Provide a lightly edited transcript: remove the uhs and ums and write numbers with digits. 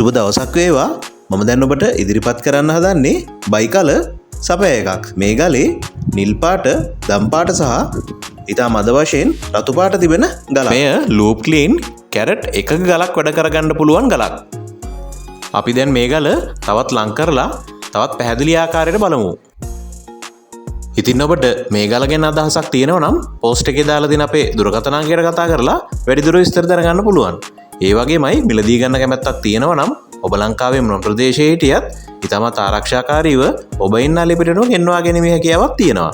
සුබ දවසක් වේවා. මම දැන් ඔබට ඉදිරිපත් කරන්න හදන්නේ බයිකල සපය එකක්. මේ ගලේ නිල් පාට, දම් පාට සහ ඉතා මද වශයෙන් රතු පාට තිබෙන ගලක්. මෙය ලූප් ක්ලීන් කැරට් එකක ගලක් වැඩ කරගන්න පුළුවන් ගලක්. අපි දැන් මේ ගල තවත් ලං කරලා තවත් පැහැදිලි ආකාරයට බලමු. ඉතින් ඔබට මේ ගල ගැන අදහසක් තියෙනවා නම් පෝස්ට් එකේ දාලා දෙන අපේ දුරකථන අංකයට කතා කරලා වැඩිදුර විස්තර දැනගන්න පුළුවන්. ඒ වගේමයි මිලදී ගන්න කැමැත්තක් තියෙනවා නම් ඔබ ලංකාවේ මොන ප්‍රදේශයේ හිටියත් ඉතාමත් ආරක්ෂාකාරීව ඔබ ඉන්න ලිපිටනුව ගෙන්වා ගැනීමේ හැකියාවක් තියෙනවා.